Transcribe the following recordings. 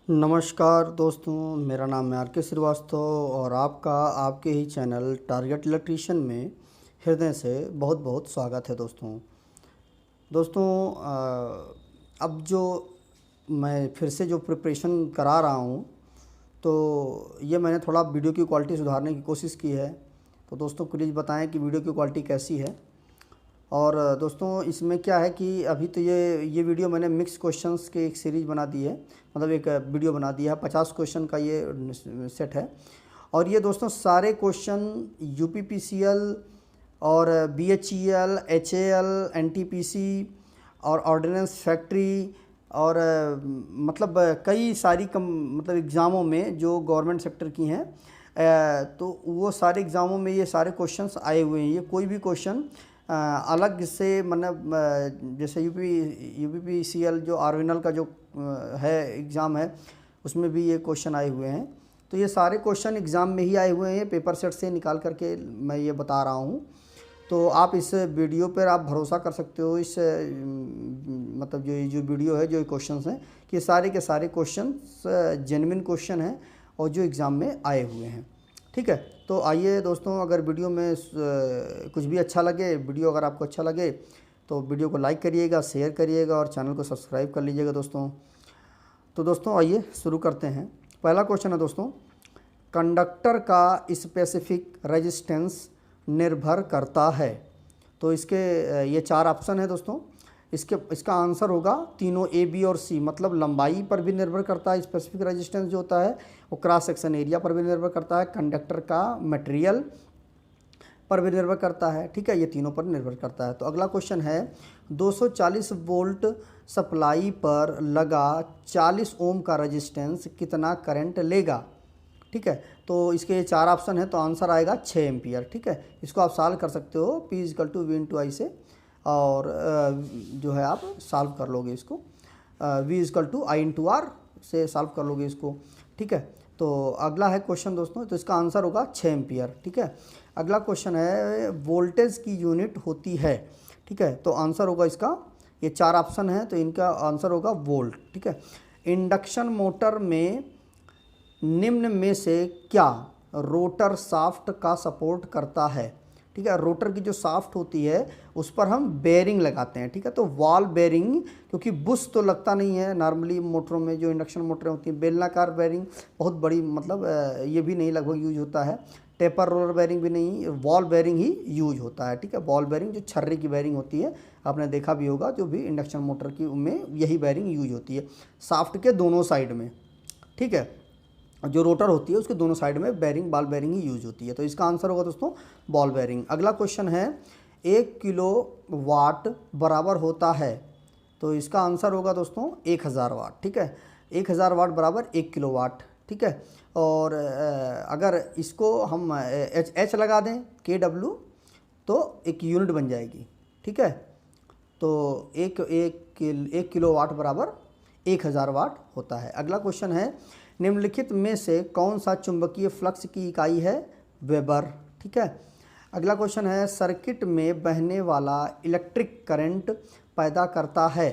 नमस्कार दोस्तों, मेरा नाम है आर के श्रीवास्तव और आपका आपके ही चैनल टारगेट इलेक्ट्रीशियन में हृदय से बहुत बहुत स्वागत है। दोस्तों अब जो मैं फिर से जो प्रिपरेशन करा रहा हूँ, तो ये मैंने थोड़ा वीडियो की क्वालिटी सुधारने की कोशिश की है। तो दोस्तों प्लीज़ बताएं कि वीडियो की क्वालिटी कैसी है। और दोस्तों इसमें क्या है कि अभी तो ये वीडियो मैंने मिक्स क्वेश्चंस के एक सीरीज़ बना दी है, मतलब एक वीडियो बना दिया है। 50 क्वेश्चन का ये सेट है और ये दोस्तों सारे क्वेश्चन यूपीपीसीएल और बीएचईएल, एचएएल, एनटीपीसी और ऑर्डिनेंस फैक्ट्री और मतलब कई सारी मतलब एग्ज़ामों में जो गवर्नमेंट सेक्टर की हैं, तो वो सारे एग्ज़ामों में ये सारे क्वेश्चंस आए हुए हैं। ये कोई भी क्वेश्चन अलग से मतलब जैसे यूपीपीसीएल जो आर्विनल का जो है एग्ज़ाम है, उसमें भी ये क्वेश्चन आए हुए हैं। तो ये सारे क्वेश्चन एग्ज़ाम में ही आए हुए हैं, पेपर सेट से निकाल करके मैं ये बता रहा हूँ। तो आप इस वीडियो पर आप भरोसा कर सकते हो, इस मतलब जो वीडियो है, जो क्वेश्चंस हैं, कि सारे के सारे क्वेश्चन जेन्युइन क्वेश्चन हैं और जो एग्ज़ाम में आए हुए हैं। ठीक है, तो आइए दोस्तों, अगर वीडियो में कुछ भी अच्छा लगे, वीडियो अगर आपको अच्छा लगे तो वीडियो को लाइक करिएगा, शेयर करिएगा और चैनल को सब्सक्राइब कर लीजिएगा दोस्तों। तो दोस्तों आइए शुरू करते हैं। पहला क्वेश्चन है दोस्तों, कंडक्टर का स्पेसिफिक रेजिस्टेंस निर्भर करता है। तो इसके ये 4 ऑप्शन है दोस्तों। इसका आंसर होगा तीनों ए, बी और सी। मतलब लंबाई पर भी निर्भर करता है स्पेसिफिक रेजिस्टेंस जो होता है, वो क्रॉस सेक्शन एरिया पर भी निर्भर करता है, कंडक्टर का मटेरियल पर भी निर्भर करता है। ठीक है, ये तीनों पर निर्भर करता है। तो अगला क्वेश्चन है, 240 वोल्ट सप्लाई पर लगा 40 ओम का रेजिस्टेंस कितना करंट लेगा। ठीक है, तो इसके 4 ऑप्शन है, तो आंसर आएगा 6 एम्पियर। ठीक है, इसको आप सॉल्व कर सकते हो P = V × I से, और जो है आप सॉल्व कर लोगे इसको, V = I × R से सॉल्व कर लोगे इसको। ठीक है, तो अगला है क्वेश्चन दोस्तों, तो इसका आंसर होगा 6 एम्पियर। ठीक है, अगला क्वेश्चन है, वोल्टेज की यूनिट होती है। ठीक है, तो आंसर होगा इसका, ये 4 ऑप्शन है, तो इनका आंसर होगा वोल्ट। ठीक है, इंडक्शन मोटर में निम्न में से क्या रोटर शाफ्ट का सपोर्ट करता है। ठीक है, रोटर की जो शाफ्ट होती है उस पर हम बेयरिंग लगाते हैं। ठीक है, तो वॉल बेयरिंग, क्योंकि बुश तो लगता नहीं है नॉर्मली मोटरों में, जो इंडक्शन मोटरें होती हैं, बेलनाकार बेयरिंग बहुत बड़ी, मतलब ये भी नहीं लगभग यूज होता है, टेपर रोलर बेयरिंग भी नहीं, वॉल बेयरिंग ही यूज होता है। ठीक है, वॉल बेयरिंग जो छर्रे की बेयरिंग होती है, आपने देखा भी होगा, जो भी इंडक्शन मोटर की में यही बेयरिंग यूज होती है शाफ्ट के दोनों साइड में। ठीक है, जो रोटर होती है उसके दोनों साइड में बेयरिंग, बॉल बेयरिंग ही यूज होती है। तो इसका आंसर होगा दोस्तों बॉल बेयरिंग। अगला क्वेश्चन है, 1 किलो वाट बराबर होता है। तो इसका आंसर होगा दोस्तों 1000 वाट। ठीक है, 1000 वाट बराबर 1 किलो वाट। ठीक है, और अगर इसको हम एच लगा दें, KW, तो एक यूनिट बन जाएगी। ठीक है, तो एक किलो वाट बराबर 1000 वाट होता है। अगला क्वेश्चन है, निम्नलिखित में से कौन सा चुंबकीय फ्लक्स की इकाई है, वेबर। ठीक है, अगला क्वेश्चन है, सर्किट में बहने वाला इलेक्ट्रिक करंट पैदा करता है।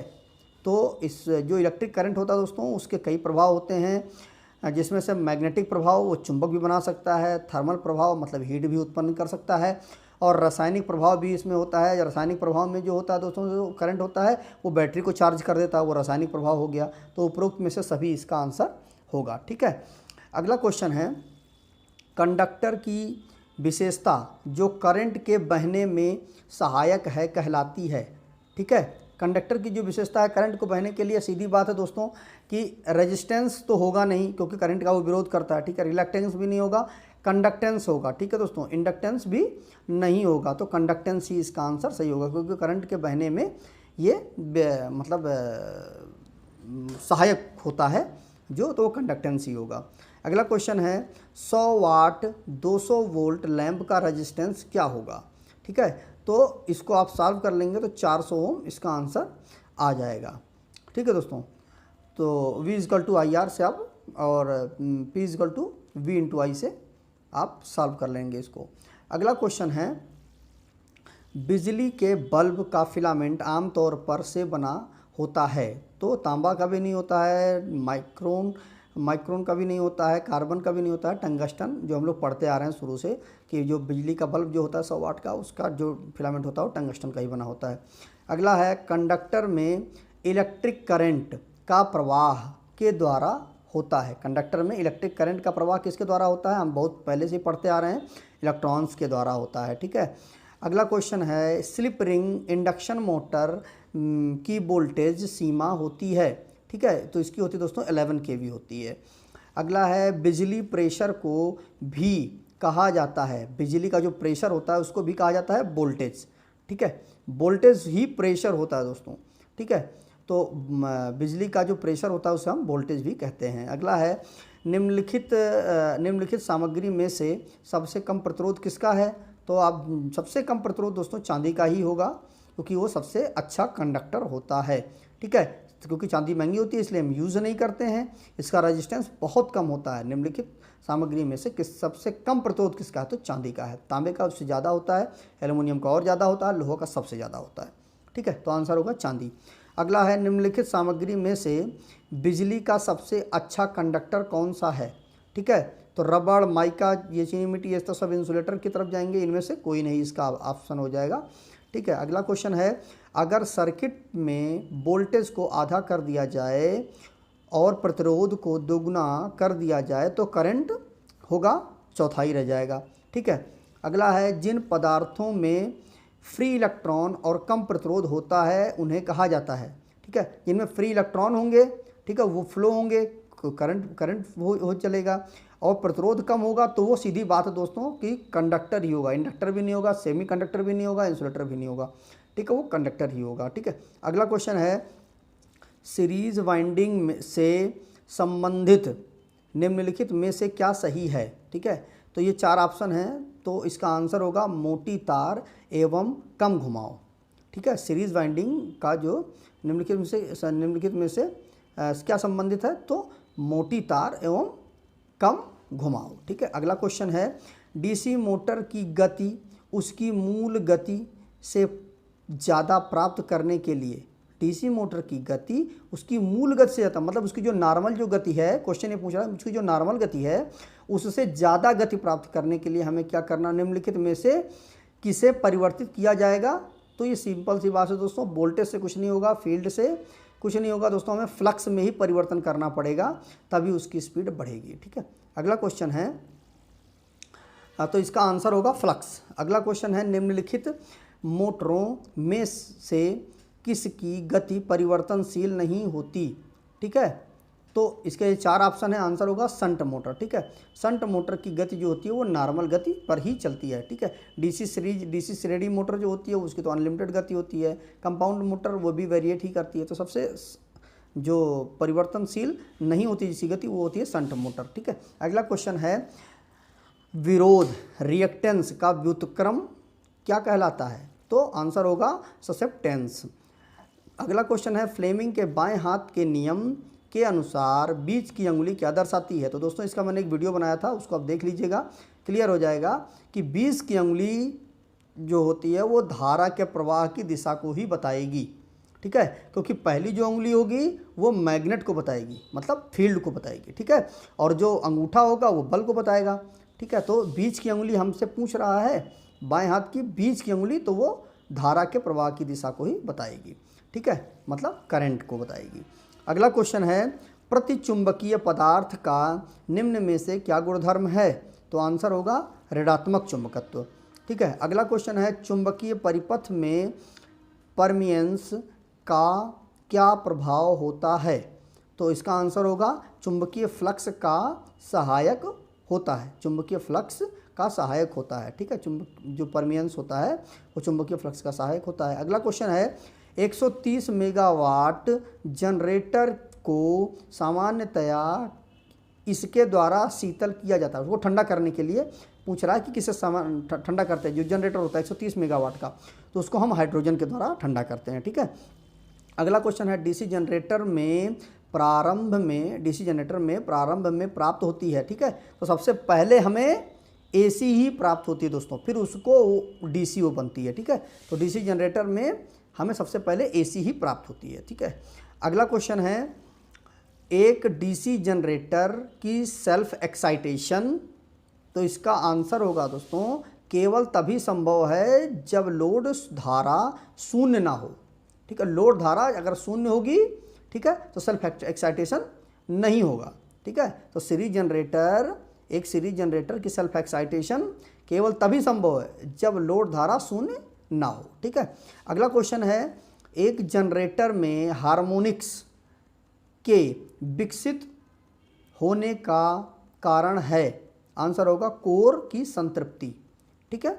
तो इस जो इलेक्ट्रिक करंट होता है दोस्तों, उसके कई प्रभाव होते हैं, जिसमें से मैग्नेटिक प्रभाव, वो चुंबक भी बना सकता है, थर्मल प्रभाव मतलब हीट भी उत्पन्न कर सकता है, और रासायनिक प्रभाव भी इसमें होता है। रासायनिक प्रभाव में जो होता है दोस्तों, जो करंट होता है वो बैटरी को चार्ज कर देता है, वो रासायनिक प्रभाव हो गया। तो उपरोक्त में से सभी इसका आंसर होगा। ठीक है, अगला क्वेश्चन है, कंडक्टर की विशेषता जो करंट के बहने में सहायक है कहलाती है। ठीक है, कंडक्टर की जो विशेषता है करंट को बहने के लिए, सीधी बात है दोस्तों कि रेजिस्टेंस तो होगा नहीं, क्योंकि करंट का वो विरोध करता है। ठीक है, रिलक्टेंस भी नहीं होगा, कंडक्टेंस होगा। ठीक है दोस्तों, इंडक्टेंस भी नहीं होगा, तो कंडक्टेंस ही इसका आंसर सही होगा, क्योंकि करंट के बहने में ये मतलब सहायक होता है जो, तो वो कंडक्टेंस ही होगा। अगला क्वेश्चन है, 100 वाट 200 वोल्ट लैंप का रेजिस्टेंस क्या होगा। ठीक है, तो इसको आप सॉल्व कर लेंगे तो 400 ओम इसका आंसर आ जाएगा। ठीक है दोस्तों, तो V = IR से आप, और P = V × I से आप सॉल्व कर लेंगे इसको। अगला क्वेश्चन है, बिजली के बल्ब का फिलामेंट आमतौर पर से बना होता है। तो तांबा का भी नहीं होता है, माइक्रोन माइक्रोन का भी नहीं होता है, कार्बन का भी नहीं होता है, टंगस्टन जो हम लोग पढ़ते आ रहे हैं शुरू से कि जो बिजली का बल्ब जो होता है 100 वाट का, उसका जो फिलामेंट होता है वो टंगस्टन का ही बना होता है। अगला है कंडक्टर में इलेक्ट्रिक करंट का प्रवाह के द्वारा होता है। कंडक्टर में इलेक्ट्रिक करंट का प्रवाह किसके द्वारा होता है? हम बहुत पहले से पढ़ते आ रहे हैं, इलेक्ट्रॉन्स के द्वारा होता है। ठीक है, अगला क्वेश्चन है स्लिप रिंग इंडक्शन मोटर की वोल्टेज सीमा होती है। ठीक है, तो इसकी होती है दोस्तों 11 kV होती है। अगला है बिजली प्रेशर को भी कहा जाता है, बिजली का जो प्रेशर होता है उसको भी कहा जाता है वोल्टेज। ठीक है, वोल्टेज ही प्रेशर होता है दोस्तों। ठीक है, तो बिजली का जो प्रेशर होता है उसे हम वोल्टेज भी कहते हैं। अगला है निम्नलिखित सामग्री में से सबसे कम प्रतिरोध किसका है? तो आप सबसे कम प्रतिरोध दोस्तों चांदी का ही होगा, क्योंकि वो सबसे अच्छा कंडक्टर होता है। ठीक है, क्योंकि चांदी महंगी होती है इसलिए हम यूज़ नहीं करते हैं, इसका रेजिस्टेंस बहुत कम होता है। निम्नलिखित सामग्री में से सबसे कम प्रतिरोध किसका है? तो चांदी का है। तांबे का उससे ज़्यादा होता है, एल्युमिनियम का और ज़्यादा होता है, लोहा का सबसे ज़्यादा होता है। ठीक है, तो आंसर होगा चांदी। अगला है निम्नलिखित सामग्री में से बिजली का सबसे अच्छा कंडक्टर कौन सा है? ठीक है, तो रबड़, माइका, ये चीनी मिट्टी, ये तो सब इंसुलेटर की तरफ जाएंगे, इनमें से कोई नहीं इसका ऑप्शन हो जाएगा। ठीक है, अगला क्वेश्चन है अगर सर्किट में वोल्टेज को आधा कर दिया जाए और प्रतिरोध को दोगुना कर दिया जाए तो करंट होगा चौथाई रह जाएगा। ठीक है, अगला है जिन पदार्थों में फ्री इलेक्ट्रॉन और कम प्रतिरोध होता है उन्हें कहा जाता है। ठीक है, जिनमें फ्री इलेक्ट्रॉन होंगे, ठीक है, वो फ्लो होंगे, करंट हो चलेगा, और प्रतिरोध कम होगा तो वो सीधी बात है दोस्तों कि कंडक्टर ही होगा। इंडक्टर भी नहीं होगा, सेमी कंडक्टर भी नहीं होगा, इंसुलेटर भी नहीं होगा। ठीक है, वो कंडक्टर ही होगा। ठीक है, अगला क्वेश्चन है सीरीज वाइंडिंग से संबंधित निम्नलिखित में से क्या सही है? ठीक है, तो ये 4 ऑप्शन हैं, तो इसका आंसर होगा मोटी तार एवं कम घुमाव। ठीक है, सीरीज वाइंडिंग का जो निम्नलिखित में से क्या संबंधित है? तो मोटी तार एवं कम घुमाव। ठीक है, अगला क्वेश्चन है डीसी मोटर की गति उसकी मूल गति से ज़्यादा प्राप्त करने के लिए, डीसी मोटर की गति उसकी मूल गति से ज़्यादा, मतलब उसकी जो नॉर्मल जो गति है, क्वेश्चन ये पूछ रहा है उसकी जो नॉर्मल गति है उससे ज़्यादा गति प्राप्त करने के लिए हमें क्या करना? निम्नलिखित में से किसे परिवर्तित किया जाएगा? तो ये सिंपल सी बात है दोस्तों, वोल्टेज से कुछ नहीं होगा, फील्ड से कुछ नहीं होगा दोस्तों, हमें फ्लक्स में ही परिवर्तन करना पड़ेगा, तभी उसकी स्पीड बढ़ेगी। ठीक है, अगला क्वेश्चन है तो इसका आंसर होगा फ्लक्स। अगला क्वेश्चन है निम्नलिखित मोटरों में से किसकी गति परिवर्तनशील नहीं होती? ठीक है, तो इसके 4 ऑप्शन है, आंसर होगा शंट मोटर। ठीक है, शंट मोटर की गति जो होती है वो नॉर्मल गति पर ही चलती है। ठीक है, डीसी श्रेणी मोटर जो होती है उसकी तो अनलिमिटेड गति होती है। कंपाउंड मोटर वो भी वेरिएट ही करती है। तो सबसे जो परिवर्तनशील नहीं होती जिसकी गति वो होती है शंट मोटर। ठीक है, अगला क्वेश्चन है विरोध रिएक्टेंस का व्युत्क्रम क्या कहलाता है? तो आंसर होगा ससेप्टेंस। अगला क्वेश्चन है फ्लेमिंग के बाएं हाथ के नियम के अनुसार बीच की अंगुली क्या दर्शाती है? तो दोस्तों इसका मैंने एक वीडियो बनाया था, उसको आप देख लीजिएगा, क्लियर हो जाएगा कि बीच की अंगुली जो होती है वो धारा के प्रवाह की दिशा को ही बताएगी। ठीक है, क्योंकि पहली जो अंगुली होगी वो मैग्नेट को बताएगी, मतलब फील्ड को बताएगी। ठीक है, और जो अंगूठा होगा वो बल को बताएगा। ठीक है, तो बीच की अंगुली हमसे पूछ रहा है, बाएं हाथ की बीच की अंगुली, तो वो धारा के प्रवाह की दिशा को ही बताएगी। ठीक है, मतलब करंट को बताएगी। अगला क्वेश्चन है प्रतिचुंबकीय पदार्थ का निम्न में से क्या गुणधर्म है? तो आंसर होगा ऋणात्मक चुंबकत्व। ठीक है, अगला क्वेश्चन है चुंबकीय परिपथ में परमियंस का क्या प्रभाव होता है? तो इसका आंसर होगा चुंबकीय फ्लक्स का सहायक होता है। चुंबकीय फ्लक्स का सहायक होता है। ठीक है, जो परमियंस होता है वो चुंबकीय फ्लक्स का सहायक होता है। अगला क्वेश्चन है 130 मेगावाट जनरेटर को सामान्यतया इसके द्वारा शीतल किया जाता है। उसको ठंडा करने के लिए पूछ रहा है कि किसे ठंडा करते हैं। जो जनरेटर होता है 130 मेगावाट का, तो उसको हम हाइड्रोजन के द्वारा ठंडा करते हैं। ठीक है, अगला क्वेश्चन है डीसी जनरेटर में प्रारंभ में प्राप्त होती है। ठीक है, तो सबसे पहले हमें एसी ही प्राप्त होती है दोस्तों, फिर उसको डीसी बनती है। ठीक है, तो डीसी जनरेटर में हमें सबसे पहले एसी ही प्राप्त होती है। ठीक है, अगला क्वेश्चन है एक डीसी जनरेटर की सेल्फ एक्साइटेशन, तो इसका आंसर होगा दोस्तों केवल तभी संभव है जब लोड धारा शून्य ना हो। ठीक है, लोड धारा अगर शून्य होगी, ठीक है, तो सेल्फ एक्साइटेशन नहीं होगा। ठीक है, तो सीरीज जनरेटर, एक सीरीज जनरेटर की सेल्फ एक्साइटेशन केवल तभी संभव है जब लोड धारा शून्य ना हो। ठीक है, अगला क्वेश्चन है, एक जनरेटर में हार्मोनिक्स के विकसित होने का कारण है, आंसर होगा कोर की संतृप्ति। ठीक है,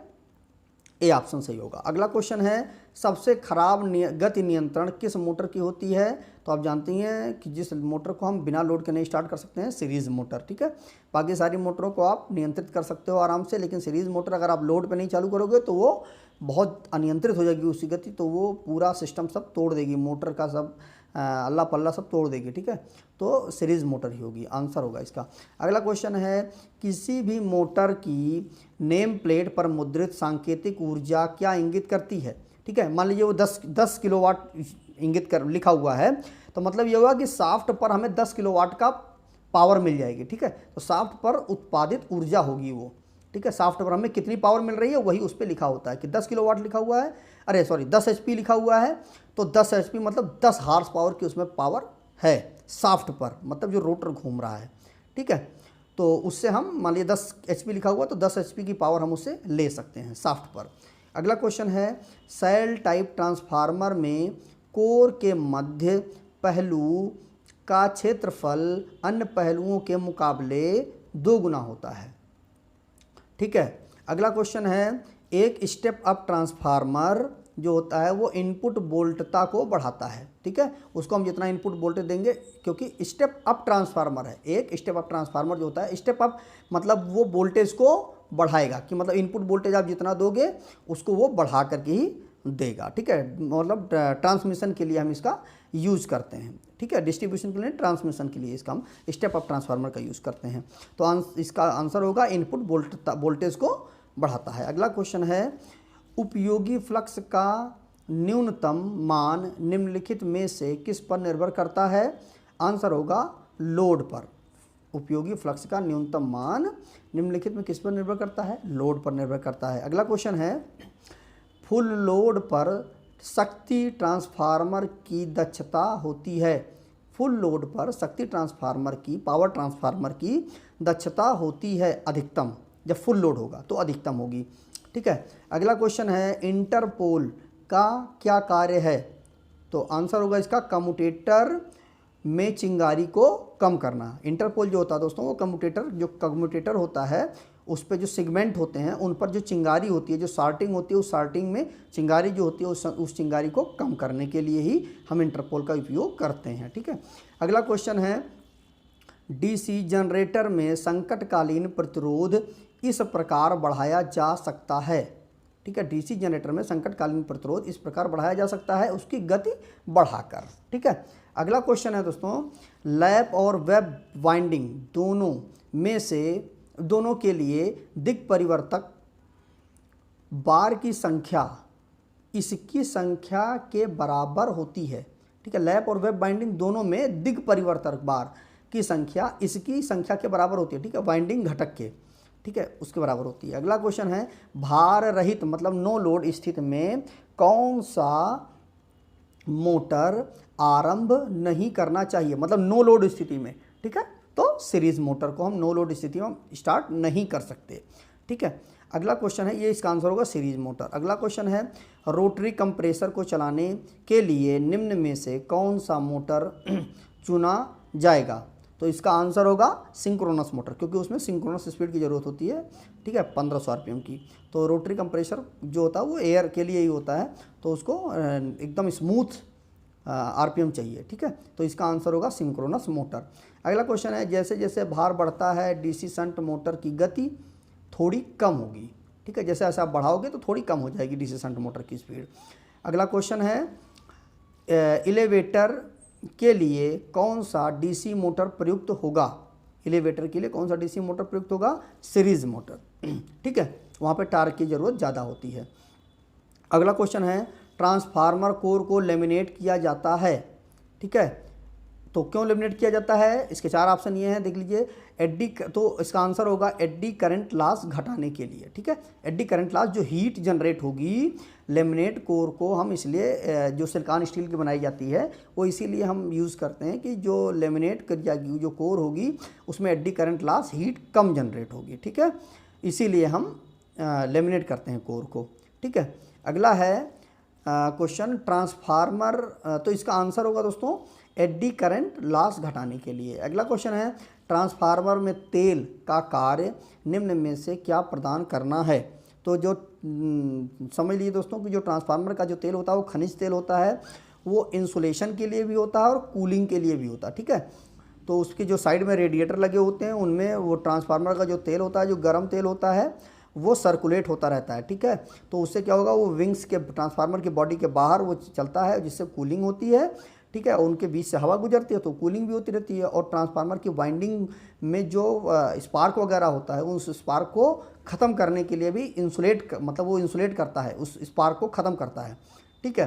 ए ऑप्शन सही होगा। अगला क्वेश्चन है, सबसे खराब गति नियंत्रण किस मोटर की होती है? तो आप जानती हैं कि जिस मोटर को हम बिना लोड के नहीं स्टार्ट कर सकते हैं, सीरीज़ मोटर। ठीक है, बाकी सारी मोटरों को आप नियंत्रित कर सकते हो आराम से, लेकिन सीरीज़ मोटर अगर आप लोड पे नहीं चालू करोगे तो वो बहुत अनियंत्रित हो जाएगी उसकी गति, तो वो पूरा सिस्टम सब तोड़ देगी, मोटर का सब अल्लाह पल्ला सब तोड़ देगी। ठीक है, तो सीरीज़ मोटर ही होगी, आंसर होगा इसका। अगला क्वेश्चन है, किसी भी मोटर की नेम प्लेट पर मुद्रित सांकेतिक ऊर्जा क्या इंगित करती है? ठीक है, मान लीजिए वो 10 किलोवाट इंगित कर लिखा हुआ है, तो मतलब ये हुआ कि साफ्ट पर हमें 10 किलोवाट का पावर मिल जाएगी। ठीक है, तो साफ्ट पर उत्पादित ऊर्जा होगी वो। ठीक है, साफ्ट पर हमें कितनी पावर मिल रही है वही उस पर लिखा होता है कि 10 किलोवाट लिखा हुआ है, अरे सॉरी 10 HP लिखा हुआ है, तो 10 HP मतलब 10 हार्स पावर की उसमें पावर है साफ्ट पर, मतलब जो रोटर घूम रहा है। ठीक है, तो उससे हम मान लीजिए 10 HP लिखा हुआ तो 10 HP की पावर हम उससे ले सकते हैं साफ्ट पर। अगला क्वेश्चन है, सेल टाइप ट्रांसफार्मर में कोर के मध्य पहलू का क्षेत्रफल अन्य पहलुओं के मुकाबले 2 गुना होता है। ठीक है, अगला क्वेश्चन है, एक स्टेप अप ट्रांसफार्मर जो होता है वो इनपुट वोल्टता को बढ़ाता है। ठीक है, उसको हम जितना इनपुट वोल्टेज देंगे, क्योंकि स्टेप अप ट्रांसफार्मर है, एक स्टेप अप ट्रांसफार्मर जो होता है, स्टेप अप मतलब वो वोल्टेज को बढ़ाएगा, कि मतलब इनपुट वोल्टेज आप जितना दोगे उसको वो बढ़ा करके ही देगा। ठीक है, मतलब ट्रांसमिशन के लिए हम इसका यूज़ करते हैं। ठीक है, डिस्ट्रीब्यूशन के लिए, ट्रांसमिशन के लिए इसका हम स्टेप अप ट्रांसफार्मर का यूज़ करते हैं। तो इसका आंसर होगा इनपुट वोल्टेज को बढ़ाता है। अगला क्वेश्चन है, उपयोगी फ्लक्स का न्यूनतम मान निम्नलिखित में से किस पर निर्भर करता है? आंसर होगा लोड पर। उपयोगी फ्लक्स का न्यूनतम मान निम्नलिखित में किस पर निर्भर करता है? लोड पर निर्भर करता है। अगला क्वेश्चन है, फुल लोड पर शक्ति ट्रांसफार्मर की दक्षता होती है। फुल लोड पर शक्ति ट्रांसफार्मर की, पावर ट्रांसफार्मर की दक्षता होती है अधिकतम, जब फुल लोड होगा तो अधिकतम होगी। ठीक है, अगला क्वेश्चन है, इंटरपोल का क्या कार्य है? तो आंसर होगा इसका कम्यूटेटर में चिंगारी को कम करना। इंटरपोल जो होता है दोस्तों, वो कम्यूटेटर होता है, उस पर जो सेगमेंट होते हैं उन पर जो चिंगारी होती है, जो शार्टिंग होती है, उस शार्टिंग में चिंगारी जो होती है उस चिंगारी को कम करने के लिए ही हम इंटरपोल का उपयोग करते हैं। ठीक है, अगला क्वेश्चन है, डीसी जनरेटर में संकटकालीन प्रतिरोध इस प्रकार बढ़ाया जा सकता है। ठीक है, डीसी जनरेटर में संकटकालीन प्रतिरोध इस प्रकार बढ़ाया जा सकता है, उसकी गति बढ़ाकर। ठीक है, अगला क्वेश्चन है दोस्तों, लैप और वेब वाइंडिंग दोनों के लिए दिक् परिवर्तक बार की संख्या इसकी संख्या के बराबर होती है। ठीक है, लैप और वेब बाइंडिंग दोनों में दिक् परिवर्तक बार की संख्या इसकी संख्या के बराबर होती है। ठीक है, बाइंडिंग घटक के, ठीक है, उसके बराबर होती है। अगला क्वेश्चन है, भार रहित मतलब नो लोड स्थिति में कौन सा मोटर आरंभ नहीं करना चाहिए? मतलब नो लोड स्थिति में। ठीक है, तो सीरीज मोटर को हम नो लोड स्थिति में स्टार्ट नहीं कर सकते। ठीक है, अगला क्वेश्चन है, ये इसका आंसर होगा सीरीज मोटर। अगला क्वेश्चन है, रोटरी कंप्रेसर को चलाने के लिए निम्न में से कौन सा मोटर चुना जाएगा? तो इसका आंसर होगा सिंक्रोनस मोटर, क्योंकि उसमें सिंक्रोनस स्पीड की ज़रूरत होती है। ठीक है, 1500 RPM की। तो रोटरी कंप्रेसर जो होता है वो एयर के लिए ही होता है, तो उसको एकदम स्मूथ RPM चाहिए। ठीक है, तो इसका आंसर होगा सिंक्रोनस मोटर। अगला क्वेश्चन है, जैसे जैसे भार बढ़ता है डीसी शंट मोटर की गति थोड़ी कम होगी। ठीक है, जैसे जैसे आप बढ़ाओगे तो थोड़ी कम हो जाएगी डीसी शंट मोटर की स्पीड। अगला क्वेश्चन है, एलिवेटर के लिए कौन सा डीसी मोटर प्रयुक्त होगा? एलिवेटर के लिए कौन सा डीसी मोटर प्रयुक्त होगा? Series motor. ठीक है, वहाँ पे टार्क की ज़रूरत ज़्यादा होती है। अगला क्वेश्चन है, ट्रांसफार्मर कोर को लेमिनेट किया जाता है। ठीक है, तो क्यों लेमिनेट किया जाता है? इसके 4 ऑप्शन ये हैं, देख लीजिए। एडी, तो इसका आंसर होगा एडी करंट लॉस घटाने के लिए, ठीक है। एडी करंट लॉस, जो हीट जनरेट होगी लेमिनेट कोर को हम इसलिए, जो सिलिकॉन स्टील की बनाई जाती है वो इसीलिए हम यूज़ करते हैं कि जो लेमिनेट कर जाएगी, जो कोर होगी उसमें एडी करंट लॉस, हीट कम जनरेट होगी, ठीक है। इसीलिए हम लेमिनेट करते हैं कोर को, ठीक है। अगला है क्वेश्चन ट्रांसफार्मर, तो इसका आंसर होगा दोस्तों एडी करंट लॉस घटाने के लिए। अगला क्वेश्चन है ट्रांसफार्मर में तेल का कार्य निम्न में से क्या प्रदान करना है? तो जो समझ लीजिए दोस्तों कि जो ट्रांसफार्मर का जो तेल होता है वो खनिज तेल होता है, वो इंसुलेशन के लिए भी होता है और कूलिंग के लिए भी होता है, ठीक है। तो उसके जो साइड में रेडिएटर लगे होते हैं उनमें वो ट्रांसफार्मर का जो तेल होता है, जो गर्म तेल होता है, वो सर्कुलेट होता रहता है, ठीक है। तो उससे क्या होगा, वो विंग्स के, ट्रांसफार्मर की बॉडी के बाहर वो चलता है, जिससे कूलिंग होती है, ठीक है। उनके बीच से हवा गुजरती है तो कूलिंग भी होती रहती है। और ट्रांसफार्मर की वाइंडिंग में जो स्पार्क वगैरह होता है, उस स्पार्क को ख़त्म करने के लिए भी इंसुलेट, मतलब वो इंसुलेट करता है, उस स्पार्क को ख़त्म करता है, ठीक है।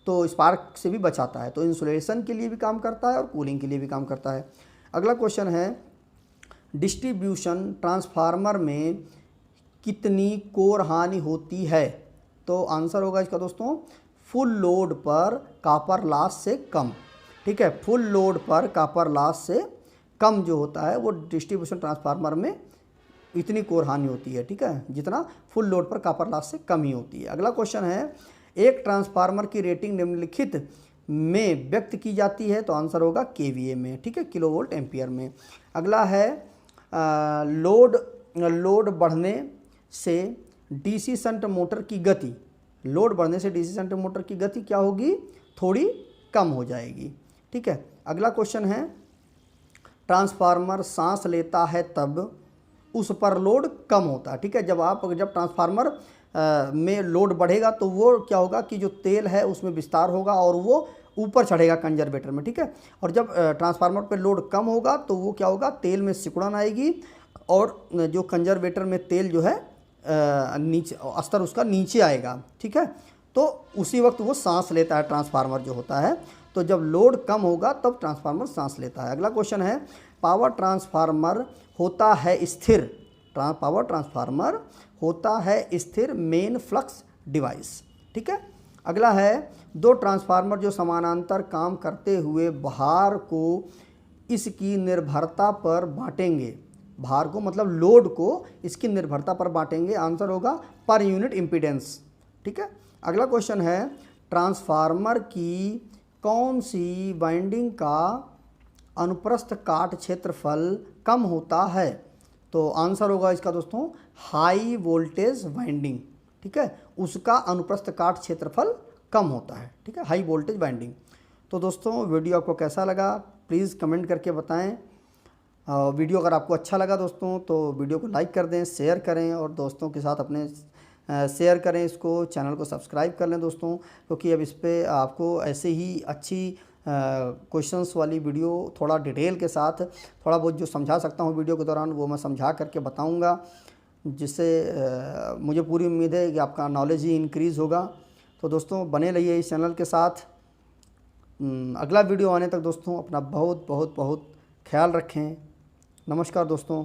तो स्पार्क से भी बचाता है, तो इंसुलेशन के लिए भी काम करता है और कूलिंग के लिए भी काम करता है। अगला क्वेश्चन है डिस्ट्रीब्यूशन ट्रांसफार्मर में कितनी कोर हानि होती है? तो आंसर होगा इसका दोस्तों फुल लोड पर कॉपर लॉस से कम, ठीक है। फुल लोड पर कॉपर लॉस से कम जो होता है वो डिस्ट्रीब्यूशन ट्रांसफार्मर में इतनी कोर हानि होती है, ठीक है, जितना फुल लोड पर कॉपर लॉस से कम ही होती है। अगला क्वेश्चन है एक ट्रांसफार्मर की रेटिंग निम्नलिखित में व्यक्त की जाती है? तो आंसर होगा केवीए में, ठीक है, किलो वोल्ट एम्पियर में। अगला है लोड बढ़ने से डीसी शंट मोटर की गति, लोड बढ़ने से डीसी शंट मोटर की गति क्या होगी? थोड़ी कम हो जाएगी, ठीक है। अगला क्वेश्चन है ट्रांसफार्मर सांस लेता है तब उस पर लोड कम होता है, ठीक है। जब ट्रांसफार्मर में लोड बढ़ेगा तो वो क्या होगा कि जो तेल है उसमें विस्तार होगा और वो ऊपर चढ़ेगा कंजर्वेटर में, ठीक है। और जब ट्रांसफार्मर पर लोड कम होगा तो वो क्या होगा, तेल में सिकुड़न आएगी और जो कंजर्वेटर में तेल जो है नीचे, अस्तर उसका नीचे आएगा, ठीक है। तो उसी वक्त वो सांस लेता है ट्रांसफार्मर जो होता है। तो जब लोड कम होगा तब ट्रांसफार्मर सांस लेता है। अगला क्वेश्चन है पावर ट्रांसफार्मर होता है स्थिर, पावर ट्रांसफार्मर होता है स्थिर मेन फ्लक्स डिवाइस, ठीक है। अगला है दो ट्रांसफार्मर जो समानांतर काम करते हुए भार को इसकी निर्भरता पर बांटेंगे, भार को मतलब लोड को इसकी निर्भरता पर बांटेंगे। आंसर होगा पर यूनिट इम्पीडेंस, ठीक है। अगला क्वेश्चन है ट्रांसफार्मर की कौन सी वाइंडिंग का अनुप्रस्थ काट क्षेत्रफल कम होता है? तो आंसर होगा इसका दोस्तों हाई वोल्टेज वाइंडिंग, ठीक है, उसका अनुप्रस्थ काट क्षेत्रफल कम होता है, ठीक है, हाई वोल्टेज वाइंडिंग। तो दोस्तों वीडियो आपको कैसा लगा प्लीज़ कमेंट करके बताएं। वीडियो अगर आपको अच्छा लगा दोस्तों तो वीडियो को लाइक कर दें, शेयर करें और दोस्तों के साथ अपने शेयर करें इसको। चैनल को सब्सक्राइब कर लें दोस्तों, क्योंकि अब इस पर आपको ऐसे ही अच्छी क्वेश्चंस वाली वीडियो थोड़ा डिटेल के साथ, थोड़ा बहुत जो समझा सकता हूँ वीडियो के दौरान वो मैं समझा करके बताऊँगा, जिससे मुझे पूरी उम्मीद है कि आपका नॉलेज ही इंक्रीज़ होगा। तो दोस्तों बने रहिए इस चैनल के साथ। अगला वीडियो आने तक दोस्तों अपना बहुत बहुत बहुत ख्याल रखें। नमस्कार दोस्तों।